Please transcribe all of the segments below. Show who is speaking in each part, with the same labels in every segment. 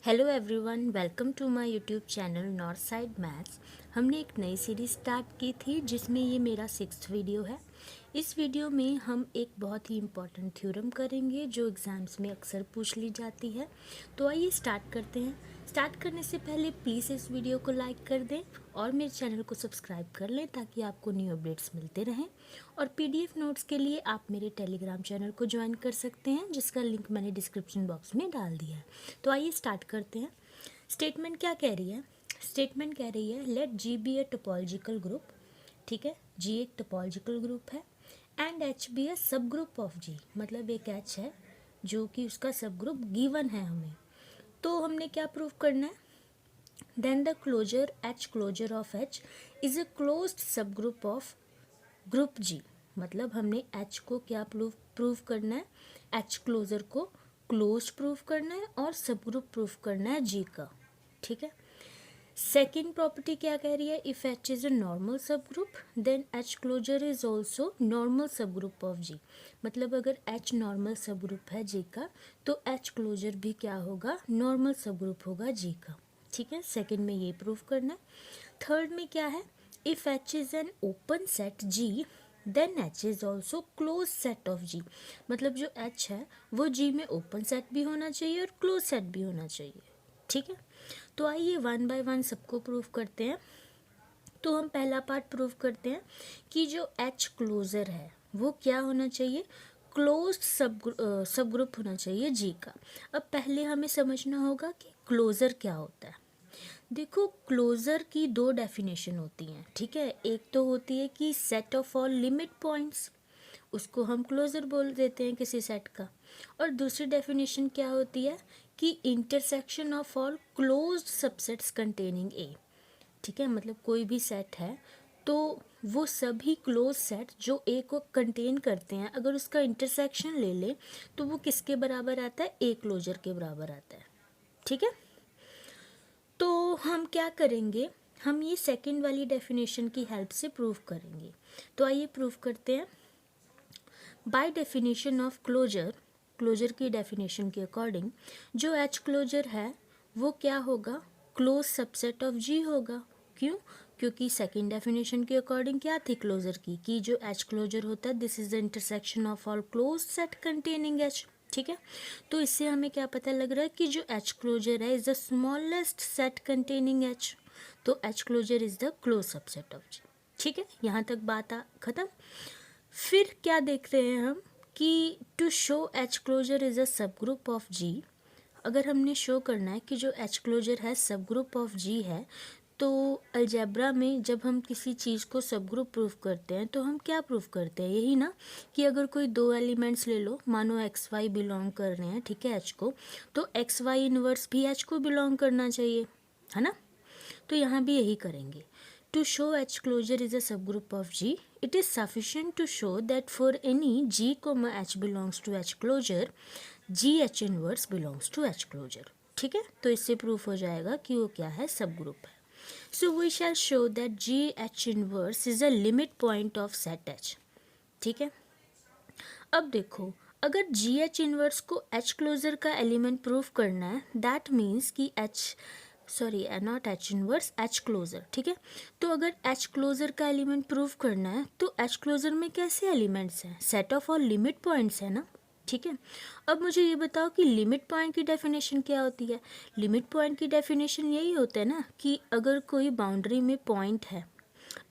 Speaker 1: Hello everyone, welcome to my YouTube channel north side maths. हमने एक नई series start की थी जिसमें ये मेरा 6th वीडियो है। इस वीडियो में हम एक बहुत ही इम्पॉर्टेंट थ्योरम करेंगे जो एग्ज़ाम्स में अक्सर पूछ ली जाती है। तो आइए स्टार्ट करते हैं। स्टार्ट करने से पहले प्लीज़ इस वीडियो को लाइक कर दें और मेरे चैनल को सब्सक्राइब कर लें ताकि आपको न्यू अपडेट्स मिलते रहें। और पीडीएफ नोट्स के लिए आप मेरे टेलीग्राम चैनल को ज्वाइन कर सकते हैं जिसका लिंक मैंने डिस्क्रिप्शन बॉक्स में डाल दिया है। तो आइए स्टार्ट करते हैं। स्टेटमेंट क्या कह रही है? स्टेटमेंट कह रही है let G be a topological group. ठीक है, जी एक टोपोलॉजिकल ग्रुप है and H be a subgroup of G, मतलब एक एच है जो कि उसका सब ग्रुप गिवन है हमें। तो हमने क्या प्रूव करना है? Then the closure H closure of H is a closed subgroup of group G. मतलब हमने एच को क्या प्रूव करना है? एच क्लोजर को क्लोज प्रूव करना है और सब ग्रुप प्रूव करना है जी का। ठीक है। सेकेंड प्रॉपर्टी क्या कह रही है? If H is a normal subgroup then H closure is also normal subgroup of G. मतलब अगर एच नॉर्मल सब ग्रुप है जी का तो एच क्लोजर भी क्या होगा? नॉर्मल सब ग्रुप होगा जी का। ठीक है, सेकेंड में ये प्रूव करना है। थर्ड में क्या है? If H is an open set G then H is also close set of G. मतलब जो एच है वो जी में ओपन सेट भी होना चाहिए और क्लोज सेट भी होना चाहिए। ठीक है, तो आइए वन बाय वन सबको प्रूव करते हैं। तो हम पहला पार्ट प्रूव करते हैं कि जो एच क्लोजर है वो क्या होना चाहिए? क्लोज्ड सब ग्रुप होना चाहिए जी का। अब पहले हमें समझना होगा कि क्लोजर क्या होता है। देखो, क्लोजर की दो डेफिनेशन होती हैं। ठीक है, एक तो होती है कि set of all limit points, उसको हम क्लोजर बोल देते हैं किसी सेट का। और दूसरी डेफिनेशन क्या होती है कि intersection of all closed subsets containing A. ठीक है, मतलब कोई भी सेट है तो वो सभी क्लोज सेट जो ए को कंटेन करते हैं अगर उसका इंटरसेक्शन ले ले तो वो किसके बराबर आता है? ए क्लोजर के बराबर आता है। ठीक है, तो हम क्या करेंगे? हम ये सेकंड वाली डेफिनेशन की हेल्प से प्रूव करेंगे। तो आइए प्रूव करते हैं। By definition of closure, closure की डेफिनेशन के अकॉर्डिंग जो एच क्लोजर है वो क्या होगा? क्लोज सबसेट ऑफ जी होगा। क्यों? क्योंकि सेकंड डेफिनेशन के अकॉर्डिंग क्या थी क्लोजर की कि जो एच क्लोजर होता है this is the intersection of all close set containing H. ठीक है, तो इससे हमें क्या पता लग रहा है कि जो एच क्लोजर है is the smallest set containing H. तो H closure is the close subset of G. ठीक है, यहाँ तक बात खत्म। फिर क्या देख रहे हैं हम कि to show H closure is a subgroup of जी। अगर हमने शो करना है कि जो एच क्लोजर है सब ग्रुप ऑफ जी है तो अलजेब्रा में जब हम किसी चीज़ को सब ग्रुप प्रूव करते हैं तो हम क्या प्रूव करते हैं? यही ना कि अगर कोई दो एलिमेंट्स ले लो, मानो एक्स वाई बिलोंग कर रहे हैं, ठीक है, एच को, तो एक्स वाई इनवर्स भी एच को बिलोंग करना चाहिए, है ना? तो यहाँ भी यही करेंगे। To show H closure is a subgroup of G it is sufficient to show that for any g comma h belongs to h closure g h inverse belongs to h closure। ठीक है, तो इससे proof हो जाएगा कि वो क्या है? सब ग्रुप है। So we shall show that G H inverse is a limit point of set H. ठीक है, अब देखो, अगर जी एच इनवर्स को एच क्लोजर का एलिमेंट प्रूफ करना है दैट मीन्स कि not H inverse, H closure. ठीक है, तो अगर एच क्लोजर का एलिमेंट प्रूफ करना है तो एच क्लोजर में कैसे एलिमेंट्स हैं? Set of all limit points है ना। ठीक है, अब मुझे ये बताओ कि लिमिट पॉइंट की डेफिनेशन क्या होती है? लिमिट पॉइंट की डेफिनेशन यही होता है ना कि अगर कोई बाउंड्री में पॉइंट है,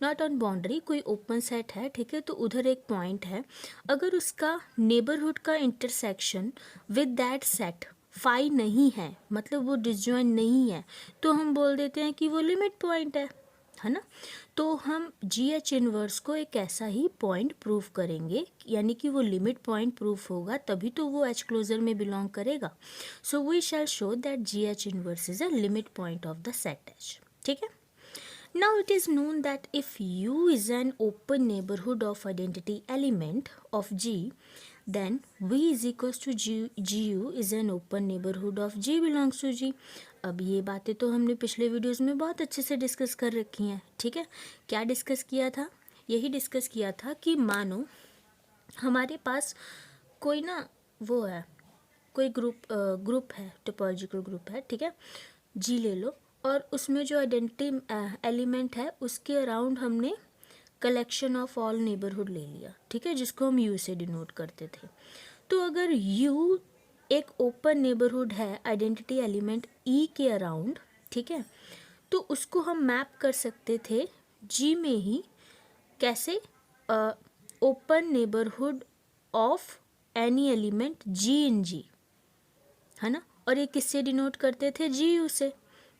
Speaker 1: नॉट ऑन बाउंड्री, कोई ओपन सेट है, ठीक है, तो उधर एक पॉइंट है, अगर उसका नेबरहुड का intersection with that set phi नहीं है, मतलब वो डिसजॉइन नहीं है, तो हम बोल देते हैं कि वो लिमिट पॉइंट है ना। तो हम जी एच इनवर्स को एक ऐसा ही पॉइंट प्रूव करेंगे, यानी कि वो लिमिट पॉइंट प्रूफ होगा तभी तो वो एच क्लोजर में बिलोंग करेगा। So we shall show that G H inverse is a limit point of the set H. ठीक है, now it is known that if U is an open neighborhood of identity element of G, then V is equals to GU is an open neighborhood of G belongs to G। अब ये बातें तो हमने पिछले videos में बहुत अच्छे से डिस्कस कर रखी हैं। ठीक है, क्या डिस्कस किया था? यही डिस्कस किया था कि मानो हमारे पास कोई ना वो है, कोई ग्रुप है, टोपोलॉजिकल ग्रुप है, ठीक है, जी ले लो, और उसमें जो आइडेंटिटी एलिमेंट है उसके अराउंड हमने कलेक्शन ऑफ ऑल नेबरहुड ले लिया, ठीक है, जिसको हम यू से डिनोट करते थे। तो अगर यू एक ओपन नेबरहुड है आइडेंटिटी एलिमेंट ई के अराउंड, ठीक है, तो उसको हम मैप कर सकते थे जी में ही। कैसे? Open neighbourhood of any element G in G, है ना, और ये किससे डिनोट करते थे? जी यू से।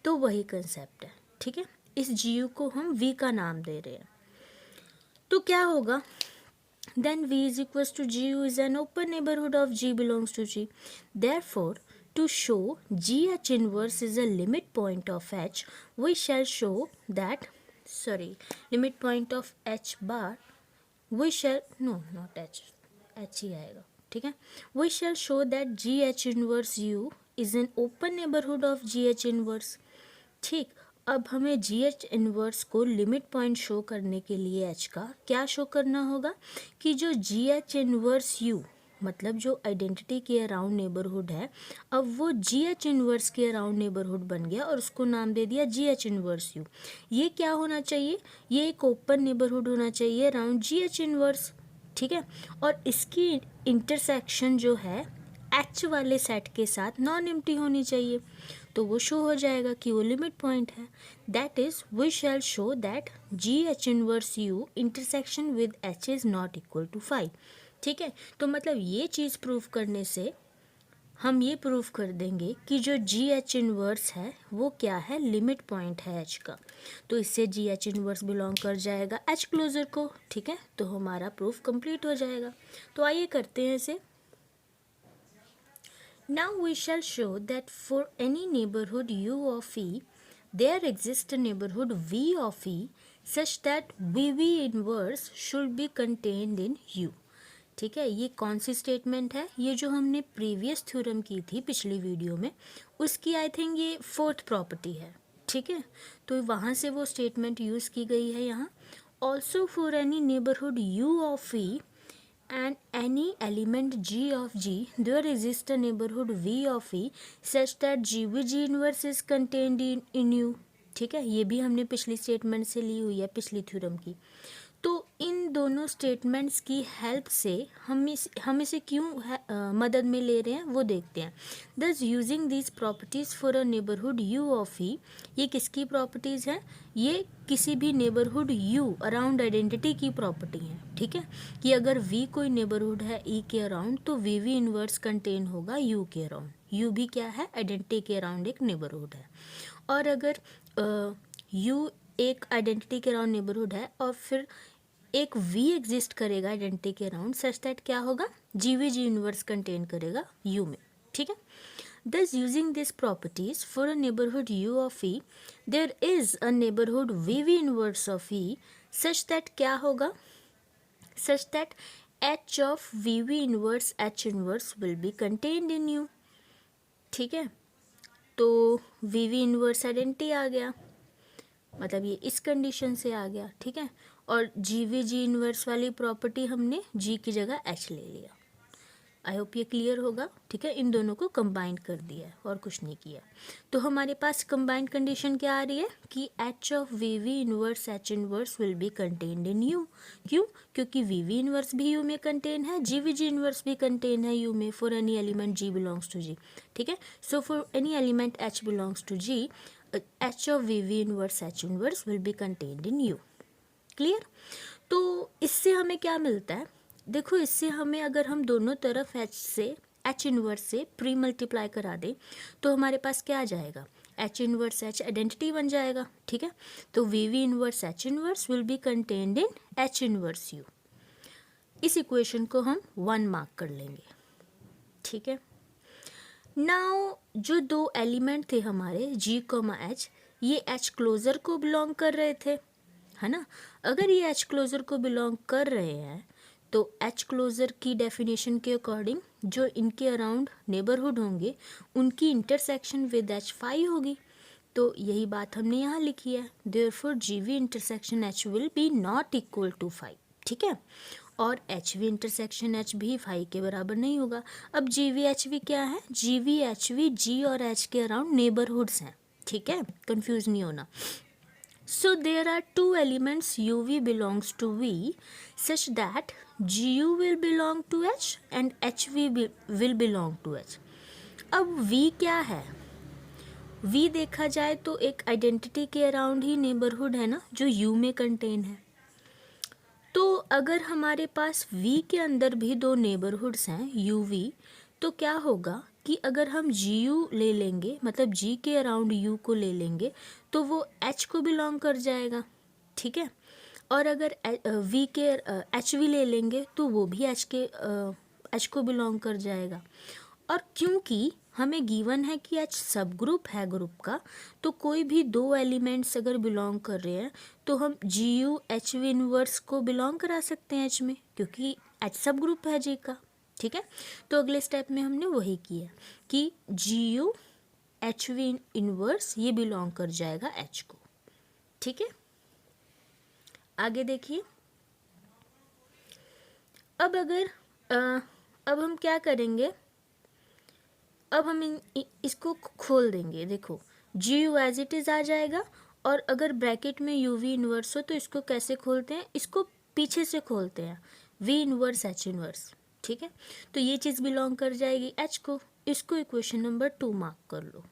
Speaker 1: तो वही कंसेप्ट है, ठीक है, इस जी यू को हम वी का नाम दे रहे हैं। तो क्या होगा? Then v is equals to gu is an open neighborhood of g belongs to g. Therefore, to show gh inverse is a limit point of h, we shall show that, limit point of h bar, we shall, no, not h, h ही आएगा, ठीक है, we shall show that gh inverse u is an open neighborhood of gh inverse. ठीक, अब हमें जी H inverse को limit point show करने के लिए एच का क्या शो करना होगा कि जो जी एच इन्वर्स यू, मतलब जो आइडेंटिटी के अराउंड नेबरहुड है, अब वो जी एच इन्वर्स के अराउंड नेबरहुड बन गया और उसको नाम दे दिया जी एच इन्वर्स यू। ये क्या होना चाहिए? ये एक ओपन नेबरहुड होना चाहिए अराउंड जी एच इन्वर्स, ठीक है, और इसकी इंटरसेक्शन जो है एच वाले सेट के साथ नॉन एम्प्टी होनी चाहिए, तो वो शो हो जाएगा कि वो लिमिट पॉइंट है। That is we shall show that G H inverse U intersection with H is not equal to 5, ठीक है। तो मतलब ये चीज़ प्रूव करने से हम ये प्रूव कर देंगे कि जो जी एच इनवर्स है वो क्या है? लिमिट पॉइंट है एच का। तो इससे जी एच इनवर्स बिलोंग कर जाएगा एच क्लोजर को, ठीक है, तो हमारा प्रूफ कंप्लीट हो जाएगा। तो आइए करते हैं इसे। Now we shall show that for any neighborhood U of E, there exists a neighborhood V of E such that VV inverse should be contained in U. ठीक है, ये कौन सी स्टेटमेंट है? ये जो हमने प्रीवियस थ्योरम की थी पिछली वीडियो में, उसकी आई थिंक ये 4th प्रॉपर्टी है, ठीक है, तो वहाँ से वो स्टेटमेंट यूज़ की गई है यहाँ। Also for any neighbourhood U of E and any element g of g, there exists a neighborhood v of e such that gvg inverse is contained in u. ठीक है, ये भी हमने पिछली स्टेटमेंट से ली हुई है, पिछली थ्योरम की। तो इन दोनों स्टेटमेंट्स की हेल्प से हम इसे क्यों मदद में ले रहे हैं वो देखते हैं। Thus using these properties for a neighbourhood U of E, ये किसकी प्रॉपर्टीज़ हैं? ये किसी भी नेबरहुड यू अराउंड आइडेंटिटी की प्रॉपर्टी हैं, ठीक है, कि अगर वी कोई नेबरहुड है ई के अराउंड तो वी वी इन्वर्स कंटेन होगा यू के अराउंड। यू भी क्या है? आइडेंटिटी के अराउंड एक नेबरहुड है। और अगर यू एक आइडेंटिटी के अराउंड नेबरहुड है और फिर एक वी एग्जिस्ट करेगा आइडेंटिटी के अराउंड, सच दैट क्या होगा? जी वी जी इनवर्स कंटेन करेगा यू में, ठीक है। Thus using these properties for a neighborhood U of E, there is a neighborhood VV inverse of E such that क्या होगा? Such that H of VV inverse H inverse will be contained in U, ठीक है। तो VV inverse identity आ गया, मतलब ये इस condition से आ गया, ठीक है, और जी वी जी इन्वर्स वाली प्रॉपर्टी हमने जी की जगह एच ले लिया। आई होप ये क्लियर होगा, ठीक है, इन दोनों को कंबाइन कर दिया है और कुछ नहीं किया। तो हमारे पास कंबाइंड कंडीशन क्या आ रही है कि H of V V inverse H inverse will be contained in U. क्यों? क्योंकि वी वी इनवर्स भी यू में कंटेन है, जी वी जी इनवर्स भी कंटेन है यू में for any element G belongs to G, ठीक है। So for any element H belongs to G, H of V V inverse H inverse will be contained in U. Clear? तो इससे हमें क्या मिलता है? देखो, इससे हमें अगर हम दोनों तरफ एच इनवर्स से प्री मल्टीप्लाई करा दें तो हमारे पास क्या आ जाएगा? एच इनवर्स एच आइडेंटिटी बन जाएगा, ठीक है। तो V V inverse H inverse will be contained in H inverse U. इस इक्वेशन को हम 1 मार्क कर लेंगे, ठीक है। नाउ जो दो एलिमेंट थे हमारे जी कोमा एच, ये एच क्लोजर को बिलोंग कर रहे थे, है ना। अगर ये एच क्लोजर को बिलोंग कर रहे हैं तो एच क्लोजर की डेफिनेशन के अकॉर्डिंग जो इनके अराउंड नेबरहुड होंगे उनकी इंटरसेक्शन विद एच 5 होगी। तो यही बात हमने यहाँ लिखी है, therefore G V intersection H will be not equal to 5, ठीक है। और एच वी इंटरसेक्शन एच भी फाई के बराबर नहीं होगा। अब जी वी एच वी क्या है, जी वी एच वी जी और एच के अराउंड नेबरहुड्स हैं, ठीक है, कंफ्यूज नहीं होना। So there are two elements uv belongs to v such that gu will belong to h and hv will belong to h। अब v क्या है, v देखा जाए तो एक आइडेंटिटी के अराउंड ही नेबरहुड है ना, जो u में कंटेन है। तो अगर हमारे पास v के अंदर भी दो नेबरहुड्स हैं uv, तो क्या होगा कि अगर हम GU ले लेंगे, मतलब G के अराउंड U को ले लेंगे, तो वो H को बिलोंग कर जाएगा, ठीक है। और अगर V के HV ले लेंगे तो वो भी H को बिलोंग कर जाएगा। और क्योंकि हमें गिवन है कि H सब ग्रुप है ग्रुप का, तो कोई भी दो एलिमेंट्स अगर बिलोंग कर रहे हैं तो हम GU HV इनवर्स को बिलोंग करा सकते हैं H में, क्योंकि H सब ग्रुप है G का, ठीक है। तो अगले स्टेप में हमने वही किया कि GU HV इनवर्स ये बिलोंग कर जाएगा H को, ठीक है। आगे देखिए, अब अगर अब हम क्या करेंगे, अब हम इसको खोल देंगे। देखो GU एज इट इज़ आ जाएगा, और अगर ब्रैकेट में UV इनवर्स हो तो इसको कैसे खोलते हैं, इसको पीछे से खोलते हैं, V इनवर्स H इनवर्स, ठीक है। तो ये चीज़ बिलोंग कर जाएगी H को, इसको इक्वेशन नंबर 2 मार्क कर लो।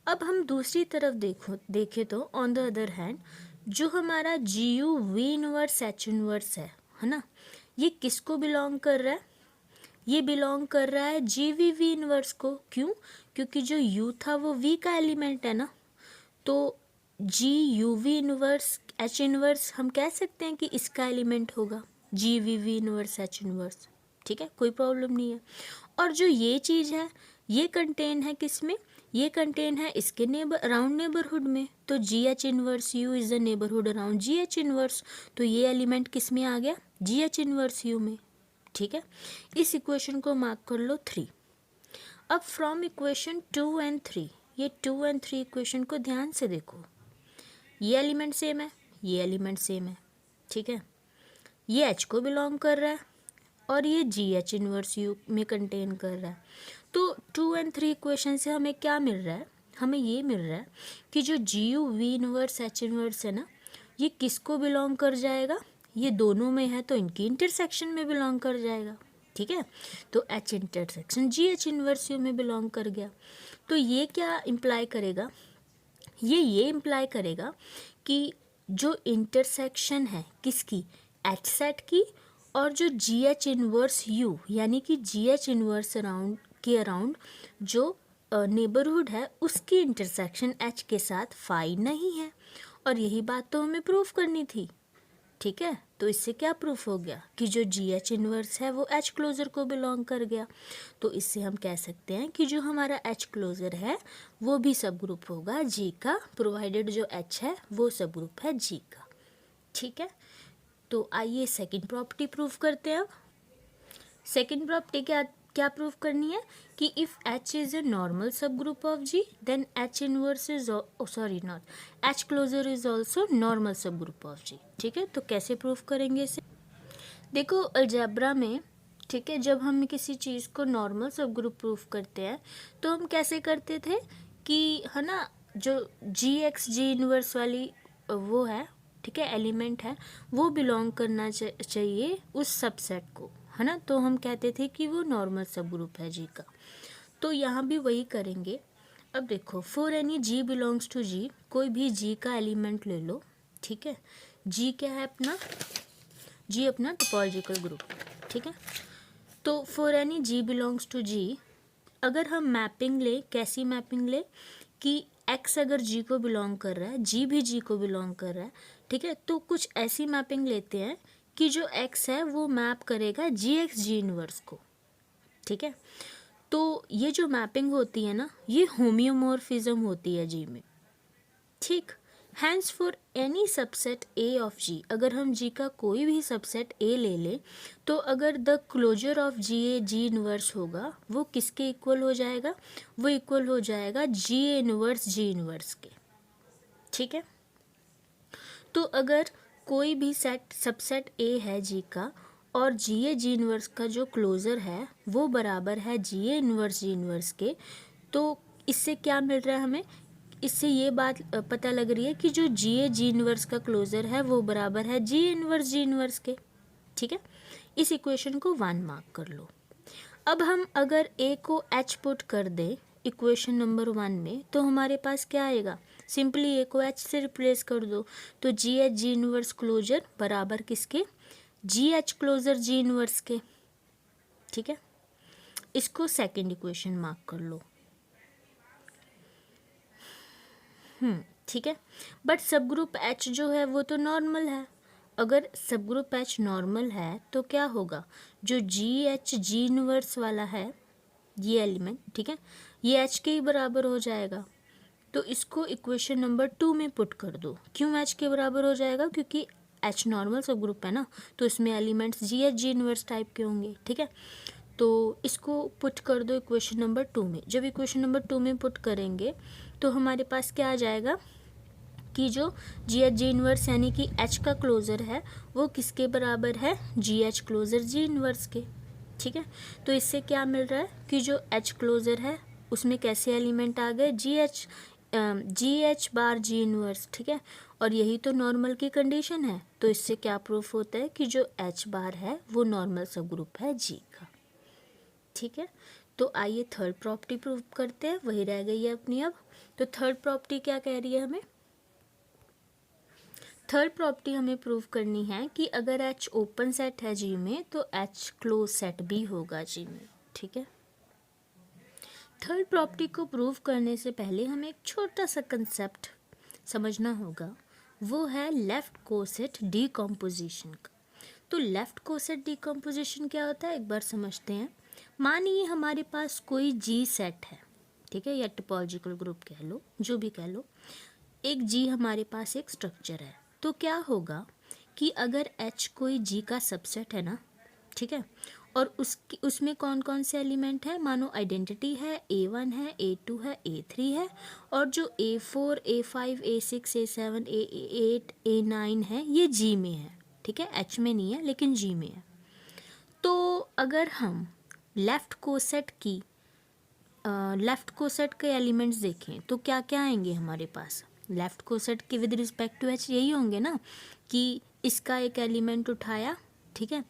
Speaker 1: अब हम दूसरी तरफ देखें तो ऑन द अदर हैंड जो हमारा GU V inverse H inverse है ना, ये किसको बिलोंग कर रहा है, ये बिलोंग कर रहा है GV V इनवर्स को। क्यों, क्योंकि जो U था वो V का एलिमेंट है ना, तो GUV इनवर्स H इनवर्स हम कह सकते हैं कि इसका एलिमेंट होगा GVV इनवर्स H इनवर्स, ठीक है, कोई प्रॉब्लम नहीं है। और जो ये चीज़ है ये कंटेन है किस में, ये कंटेन है इसके अराउंड नेबरहुड में, तो GH inverse U is the neighbourhood around GH inverse, तो ये एलिमेंट किस में आ गया, GH इनवर्स U में, ठीक है। इस इक्वेशन को मार्क कर लो 3। अब फ्रॉम इक्वेशन 2 एंड 3, ये 2 एंड 3 इक्वेशन को ध्यान से देखो, ये एलिमेंट सेम है, ये एलिमेंट सेम है, ठीक है, ये H को बिलोंग कर रहा है और ये GH इनवर्स U में कंटेन कर रहा है। तो 2 एंड 3 इक्वेशन से हमें क्या मिल रहा है, हमें ये मिल रहा है कि जो GU V inverse H inverse है ना, ये किसको बिलोंग कर जाएगा, ये दोनों में है तो इनकी इंटरसेक्शन में बिलोंग कर जाएगा, ठीक है। तो H intersection GH inverse U में बिलोंग कर गया। तो ये क्या इम्प्लाई करेगा, ये इम्प्लाई करेगा कि जो इंटरसेक्शन है किसकी, H सेट की, और जो GH इनवर्स U यानी कि GH इनवर्स अराउंड जो नेबरहुड है उसकी इंटरसेक्शन H के साथ फाई नहीं है। और यही बात तो हमें प्रूफ करनी थी, ठीक है। तो इससे क्या प्रूफ हो गया कि जो GH इनवर्स है वो H क्लोजर को बिलोंग कर गया। तो इससे हम कह सकते हैं कि जो हमारा H क्लोजर है वो भी सब ग्रुप होगा G का, प्रोवाइडेड जो H है वो सब ग्रुप है G का, ठीक है। तो आइए सेकंड प्रॉपर्टी प्रूफ करते हैं। अब सेकंड प्रॉपर्टी क्या प्रूफ करनी है कि if H is a normal subgroup of G then H inverse is H closure is also normal subgroup of G, ठीक है। तो कैसे प्रूफ करेंगे इसे, देखो अलजेब्रा में, ठीक है, जब हम किसी चीज़ को नॉर्मल सब ग्रुप प्रूफ करते हैं तो हम कैसे करते थे कि है ना, जो G इनवर्स वाली वो है, ठीक है, एलिमेंट है, वो बिलोंग करना चाहिए उस सबसेट को, है ना। तो हम कहते थे कि वो नॉर्मल सब ग्रुप है G का। तो यहाँ भी वही करेंगे। अब देखो for any G belongs to G, कोई भी G का एलिमेंट ले लो, ठीक है। G क्या है अपना, G अपना टोपोलॉजिकल ग्रुप, ठीक है। तो for any G belongs to G अगर हम मैपिंग ले, कैसी मैपिंग ले कि X अगर G को बिलोंग कर रहा है, G भी G को बिलोंग कर रहा है, ठीक है। तो कुछ ऐसी मैपिंग लेते हैं कि जो X है वो मैप करेगा GX G इनवर्स को, ठीक है। तो ये जो मैपिंग होती है ना, ये होम्योमॉर्फिज्म होती है G में, ठीक। Hence for any subset A of G, अगर हम G का कोई भी सबसेट A ले लें तो अगर the closure of G inverse होगा वो किसके इक्वल हो जाएगा, वो इक्वल हो जाएगा G इनवर्स G इनवर्स के, ठीक है। तो अगर कोई भी सबसेट A है G का और जी ए जी इन्वर्स का जो क्लोज़र है वो बराबर है जी ए इन्वर्स जी इन्वर्स के, तो इससे क्या मिल रहा है हमें, इससे ये बात पता लग रही है कि जो जी ए जी इन्वर्स का क्लोज़र है वो बराबर है जी इन्वर्स जी इन्वर्स के। ठीक है, इस इक्वेशन को 1 मार्क कर लो। अब हम अगर ए को एच पुट कर दें इक्वेशन नंबर 1 में, तो हमारे पास क्या आएगा, सिंपली ए को एच से रिप्लेस कर दो, तो G H G inverse closure बराबर किसके, G H closure G inverse के। ठीक है, इसको सेकंड इक्वेशन मार्क कर लो। ठीक है, बट सब ग्रुप एच जो है वो तो नॉर्मल है। अगर सब ग्रुप एच नॉर्मल है तो क्या होगा, जो जी एच जी इनवर्स वाला है ये एलिमेंट, ठीक है, ये एच के ही बराबर हो जाएगा। तो इसको इक्वेशन नंबर 2 में पुट कर दो। क्यों एच के बराबर हो जाएगा, क्योंकि एच नॉर्मल सब ग्रुप है ना, तो इसमें एलिमेंट्स जी एच जी इनवर्स टाइप के होंगे। ठीक है, तो इसको पुट कर दो इक्वेशन नंबर 2 में। जब इक्वेशन नंबर 2 में पुट करेंगे तो हमारे पास क्या आ जाएगा कि जो जी एच जी इन्वर्स यानी कि एच का क्लोज़र है वो किसके बराबर है, जी एच क्लोज़र जी इन्वर्स के। ठीक है, तो इससे क्या मिल रहा है कि जो एच क्लोज़र है उसमें कैसे एलिमेंट आ गए, जी एच बार जी इन्वर्स। ठीक है, और यही तो नॉर्मल की कंडीशन है, तो इससे क्या प्रूफ होता है कि जो एच बार है वो नॉर्मल सब ग्रुप है जी का। ठीक है, तो आइए थर्ड प्रॉपर्टी प्रूव करते हैं, वही रह गई है अपनी अब। तो थर्ड प्रॉपर्टी क्या कह रही है हमें, थर्ड प्रॉपर्टी हमें प्रूव करनी है कि अगर एच ओपन सेट है जी में तो एच क्लोज सेट भी होगा जी में। ठीक है, थर्ड प्रॉपर्टी को प्रूव करने से पहले हमें एक छोटा सा कंसेप्ट समझना होगा, वो है लेफ्ट कोसेट डीकम्पोजिशन का। तो लेफ्ट कोसेट डीकम्पोजिशन क्या होता है एक बार समझते हैं। मानिए हमारे पास कोई जी सेट है, ठीक है, या टोपोलॉजिकल ग्रुप कह लो, जो भी कह लो, एक जी हमारे पास एक स्ट्रक्चर है। तो क्या होगा कि अगर एच कोई जी का सबसेट है ना, ठीक है, और उसमें कौन कौन से एलिमेंट है, मानो आइडेंटिटी है, A1 है, A2 है, A3 है, और जो A4 A5 A6 A7 A8 A9 है ये जी में है। ठीक है, एच में नहीं है लेकिन जी में है। तो अगर हम लेफ्ट कोसेट के एलिमेंट्स देखें तो क्या क्या आएंगे हमारे पास, लेफ्ट कोसेट के विद रिस्पेक्ट टू एच यही होंगे ना, कि इसका एक एलिमेंट उठाया, ठीक है,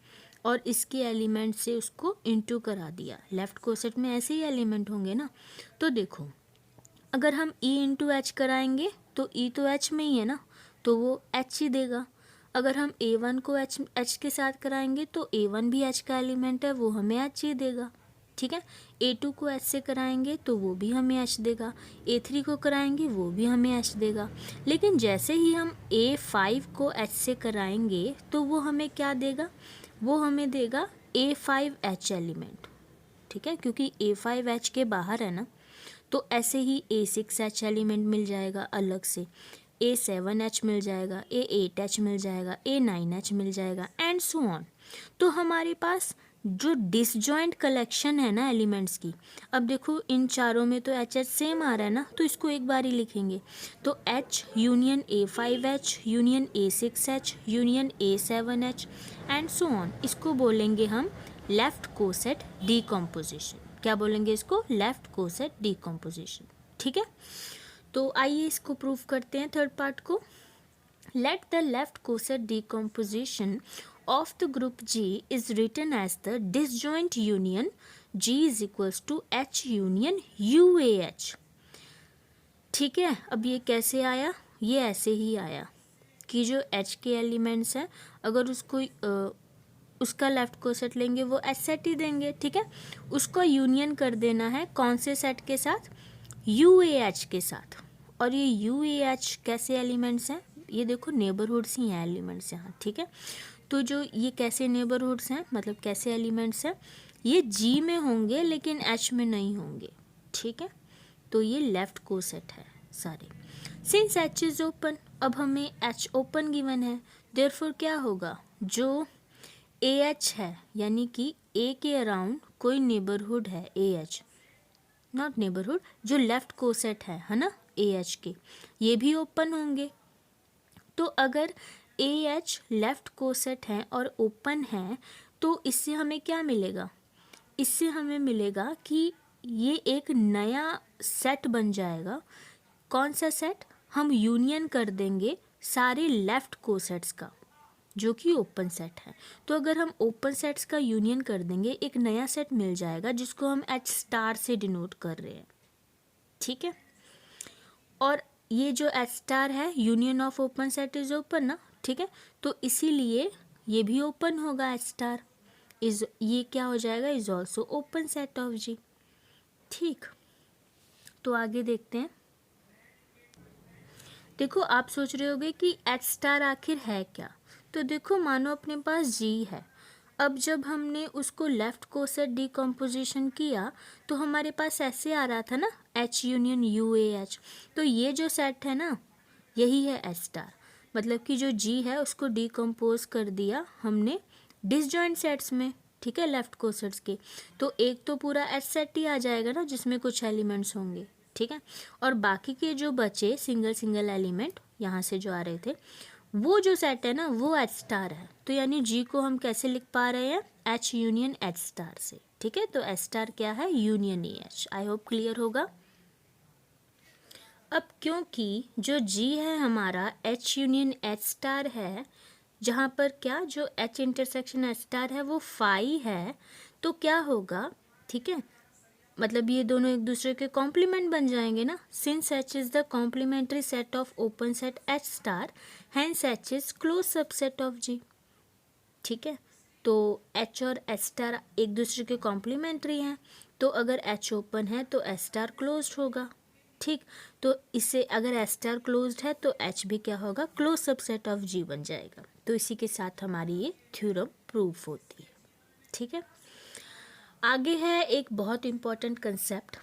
Speaker 1: और इसके एलिमेंट से उसको इनटू करा दिया। लेफ्ट कोसेट में ऐसे ही एलिमेंट होंगे ना। तो देखो अगर हम ई इंटू एच कराएंगे तो ई तो एच में ही है ना, तो वो एच ही देगा। अगर हम A1 को एच के साथ कराएंगे तो A1 भी एच का एलिमेंट है, वो हमें एच ही देगा। ठीक है, A2 को एच से कराएंगे तो वो भी हमें एच देगा, A3 को कराएंगे वो भी हमें एच देगा। लेकिन जैसे ही हम A5 को एच से कराएंगे तो वो हमें क्या देगा, वो हमें देगा A5H एलिमेंट। ठीक है, क्योंकि A5H के बाहर है ना, तो ऐसे ही A6H एलिमेंट मिल जाएगा अलग से, A7H मिल जाएगा, A8H मिल जाएगा, A9H मिल जाएगा, एंड सो ऑन। तो हमारे पास जो डिसजॉइंट कलेक्शन है ना एलिमेंट्स की, अब देखो इन चारों में तो एच एच सेम आ रहा है ना, तो इसको एक बार ही लिखेंगे। तो H union A5H union A6H union A7H and so on, इसको बोलेंगे हम लेफ्ट कोसेट डीकम्पोजिशन। क्या बोलेंगे इसको, लेफ्ट कोसेट डीकम्पोजिशन। ठीक है, तो आइए इसको प्रूव करते हैं थर्ड पार्ट को। Let the left coset decomposition of the group G is written as the disjoint union G is equals to H union UAH। ठीक है, अब ये कैसे आया, ये ऐसे ही आया कि जो H के एलिमेंट्स हैं अगर उसका लेफ्ट कोसेट लेंगे वो एच सेट ही देंगे। ठीक है, उसको यूनियन कर देना है कौन से सेट के साथ, UAH के साथ। और ये UAH कैसे एलिमेंट्स हैं, ये देखो नेबरहुड्स ही हैं एलिमेंट्स यहाँ। ठीक है, तो जो ये कैसे नेबरहुड्स हैं, मतलब कैसे एलिमेंट्स हैं, ये जी में होंगे लेकिन एच में नहीं होंगे। ठीक है, तो ये लेफ्ट कोसेट है सारे। सिंस एच इज ओपन, अब हमें एच ओपन गिवन है, देयरफॉर क्या होगा, जो ए एच है यानी कि ए के अराउंड कोई नेबरहुड है, ए एच नॉट नेबरहुड, जो लेफ्ट कोसेट है ना ए एच के, ये भी ओपन होंगे। तो अगर ए एच लेफ्ट कोसेट है और ओपन है तो इससे हमें क्या मिलेगा, इससे हमें मिलेगा कि ये एक नया सेट बन जाएगा। कौन सा सेट, हम यूनियन कर देंगे सारे लेफ्ट कोसेट्स का जो कि ओपन सेट है। तो अगर हम ओपन सेट्स का यूनियन कर देंगे एक नया सेट मिल जाएगा जिसको हम H स्टार से डिनोट कर रहे हैं, ठीक है। और ये जो H स्टार है, union of open set is open ना, ठीक है, तो इसीलिए ये भी ओपन होगा। H स्टार इज, ये क्या हो जाएगा, is also open set of G, ठीक। तो आगे देखते हैं। देखो आप सोच रहे होगे कि H स्टार आखिर है क्या। तो देखो मानो अपने पास G है, अब जब हमने उसको लेफ्ट कोसेट डिकम्पोजिशन किया तो हमारे पास ऐसे आ रहा था ना, H यूनियन UAH। तो ये जो सेट है ना, यही है H स्टार। मतलब कि जो G है उसको डिकम्पोज कर दिया हमने डिसजॉइंट सेट्स में, ठीक है, लेफ्ट कोसेट्स के। तो एक तो पूरा H सेट ही आ जाएगा ना जिसमें कुछ एलिमेंट्स होंगे, ठीक है, और बाकी के जो बचे सिंगल सिंगल एलिमेंट यहाँ से जो आ रहे थे, वो जो सेट है ना वो H स्टार है। तो यानी G को हम कैसे लिख पा रहे हैं, H यूनियन H स्टार से, ठीक है। तो H स्टार क्या है, union EH। I hope clear होगा। अब क्योंकि जो G है हमारा H यूनियन H स्टार है, जहाँ पर क्या जो H इंटरसेक्शन H स्टार है वो फाई है, तो क्या होगा, ठीक है, मतलब ये दोनों एक दूसरे के कॉम्प्लीमेंट बन जाएंगे ना। Since H is the complementary set of open set H star, hence H is close subset of G, ठीक है। तो H और H स्टार एक दूसरे के कॉम्प्लीमेंट्री हैं, तो अगर H ओपन है तो H स्टार क्लोज्ड होगा, ठीक। तो इससे अगर H स्टार क्लोज्ड है तो H भी क्या होगा, क्लोज सबसेट ऑफ G बन जाएगा। तो इसी के साथ हमारी ये थ्योरम प्रूफ होती है, ठीक है। आगे है एक बहुत इम्पॉर्टेंट कंसेप्ट,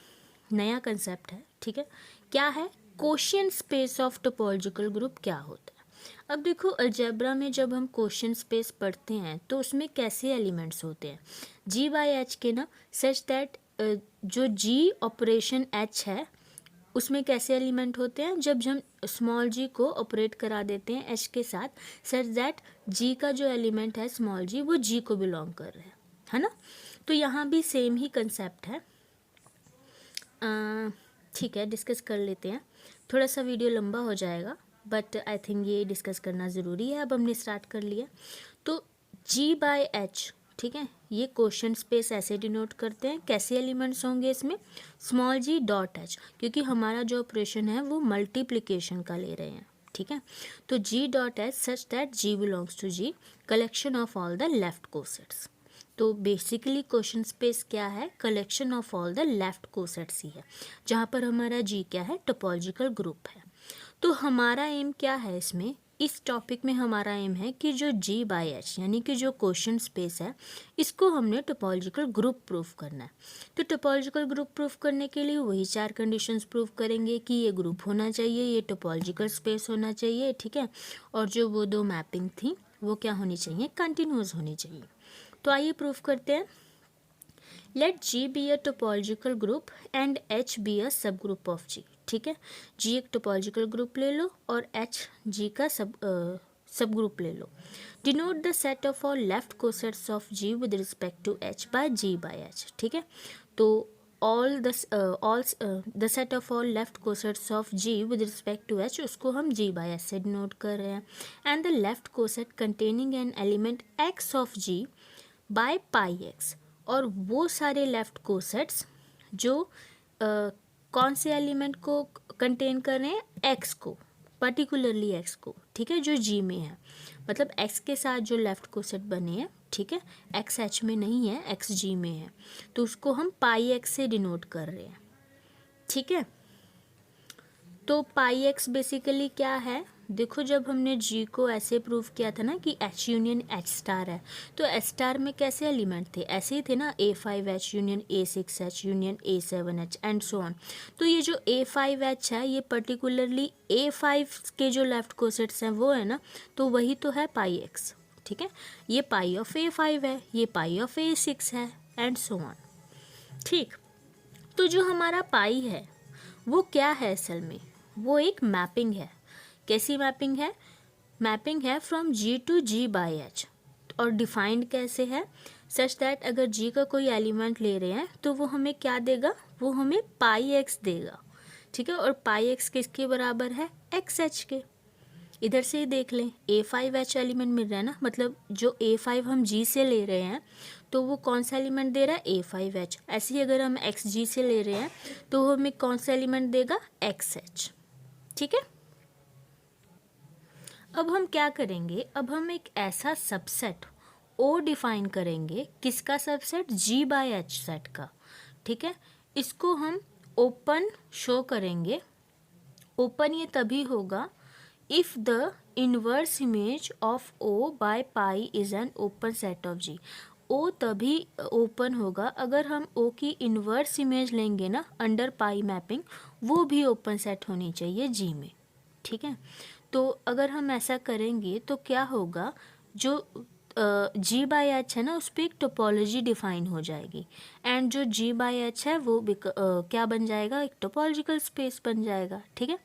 Speaker 1: नया कंसेप्ट है, ठीक है। क्या है, quotient space of topological group क्या होता है। अब देखो अलजेब्रा में जब हम क्वोशिएंट स्पेस पढ़ते हैं तो उसमें कैसे एलिमेंट्स होते हैं, G बाई H के ना, सच दैट जो G ऑपरेशन H है उसमें कैसे एलिमेंट होते हैं, जब हम स्मॉल g को ऑपरेट करा देते हैं H के साथ, सच दैट G का जो एलिमेंट है स्मॉल g वो G को बिलोंग कर रहा है ना। तो यहाँ भी सेम ही कंसेप्ट है, ठीक है, डिस्कस कर लेते हैं। थोड़ा सा वीडियो लंबा हो जाएगा बट आई थिंक ये डिस्कस करना ज़रूरी है। अब हमने स्टार्ट कर लिया। तो G बाई H, ठीक है, ये क्वोशिएंट स्पेस ऐसे डिनोट करते हैं। कैसे एलिमेंट्स होंगे इसमें, स्मॉल g डॉट H, क्योंकि हमारा जो ऑपरेशन है वो मल्टीप्लिकेशन का ले रहे हैं, ठीक है। तो G dot H such that G belongs to G, collection of all the left cosets. तो बेसिकली क्वेश्चन स्पेस क्या है, collection of all the left cosets ही है, जहाँ पर हमारा G क्या है, टोपोलॉजिकल ग्रुप है। तो हमारा एम क्या है इसमें, इस टॉपिक में हमारा एम है कि जो G बाई H यानी कि जो क्वेश्चन स्पेस है इसको हमने टोपोलॉजिकल ग्रुप प्रूफ करना है। तो टोपोलॉजिकल ग्रुप प्रूफ करने के लिए वही 4 कंडीशंस प्रूफ करेंगे कि ये ग्रुप होना चाहिए, ये टोपोलॉजिकल स्पेस होना चाहिए, ठीक है, और जो वो 2 मैपिंग थी वो क्या होनी चाहिए, कंटिन्यूअस होनी चाहिए। तो आइए प्रूफ करते हैं। Let G be a topological group and H be a subgroup of G, ठीक है। G एक टोपोलॉजिकल ग्रुप ले लो और H G का सब ग्रुप ले लो। Denote the set of all left cosets of G with respect to H by G by H, ठीक है। तो all the set of all left cosets of G with respect to H उसको हम G by H से denote कर रहे हैं। And the left coset containing an element X of G by pi X, और वो सारे लेफ्ट कोसेट्स जो कौन से एलिमेंट को कंटेन कर रहे हैं, एक्स को, पर्टिकुलरली एक्स को, ठीक है, जो G में है। मतलब एक्स के साथ जो लेफ्ट कोसेट बने हैं, ठीक है, एक्स H में नहीं है, एक्स G में है, तो उसको हम पाई एक्स से डिनोट कर रहे हैं, ठीक है। तो पाई एक्स बेसिकली क्या है, देखो जब हमने G को ऐसे प्रूव किया था ना कि H यूनियन H स्टार है, तो H स्टार में कैसे एलिमेंट थे, ऐसे ही थे ना, A5H union A6H union A7H and so on. तो ये जो A5H है ये पर्टिकुलरली A5 के जो लेफ्ट कोसेट्स हैं वो है ना, तो वही तो है पाई एक्स, ठीक है। ये पाई ऑफ A5 है, ये पाई ऑफ A6 है एंड सो ऑन, ठीक। तो जो हमारा पाई है वो क्या है असल में, वो एक मैपिंग है। कैसी मैपिंग है, मैपिंग है from G to G by H। और डिफाइंड कैसे है, सच दैट अगर जी का कोई एलिमेंट ले रहे हैं तो वो हमें क्या देगा, वो हमें पाई एक्स देगा, ठीक है। और पाई एक्स किसके बराबर है, एक्स एच के। इधर से ही देख लें, A5H एलिमेंट मिल रहा है ना, मतलब जो A5 हम G से ले रहे हैं तो वो कौन सा एलिमेंट दे रहा है, A5H। ऐसे ही अगर हम XG से ले रहे हैं तो वो हमें कौन सा एलिमेंट देगा, XH, ठीक है। अब हम क्या करेंगे, अब हम एक ऐसा सबसेट O डिफाइन करेंगे, किसका सबसेट, G/H सेट का, ठीक है। इसको हम ओपन शो करेंगे। ओपन ये तभी होगा if the inverse image of O by pi is an open set of G। O तभी ओपन होगा अगर हम O की इनवर्स इमेज लेंगे ना अंडर पाई मैपिंग, वो भी ओपन सेट होनी चाहिए G में, ठीक है। तो अगर हम ऐसा करेंगे तो क्या होगा, जो G/H है ना उस पर एक टोपोलॉजी डिफाइन हो जाएगी, एंड जो G/H है वो क्या बन जाएगा, एक टोपोलॉजिकल स्पेस बन जाएगा, ठीक है।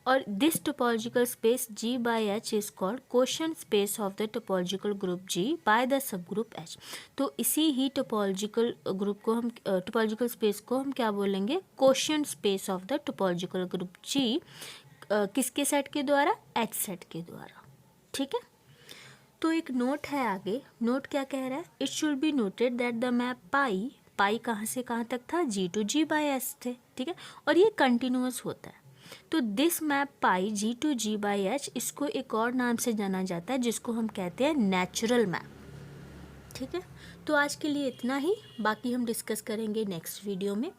Speaker 1: और this topological space G/H is called quotient space of the topological group G by the sub group H। तो इसी ही टोपोलॉजिकल ग्रुप को हम, टोपोलॉजिकल स्पेस को हम क्या बोलेंगे, quotient space of the topological group G, किसके सेट के द्वारा, H सेट के द्वारा, ठीक है। तो एक नोट है आगे, नोट क्या कह रहा है, it should be noted that the map pi कहाँ से कहाँ तक था, G to G/S थे, ठीक है। और ये कंटिन्यूअस होता है। तो this map pi G to G/H, इसको एक और नाम से जाना जाता है जिसको हम कहते हैं नेचुरल मैप, ठीक है। तो आज के लिए इतना ही, बाकी हम डिस्कस करेंगे नेक्स्ट वीडियो में।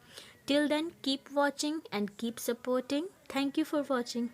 Speaker 1: Till then keep watching and keep supporting. Thank you for watching.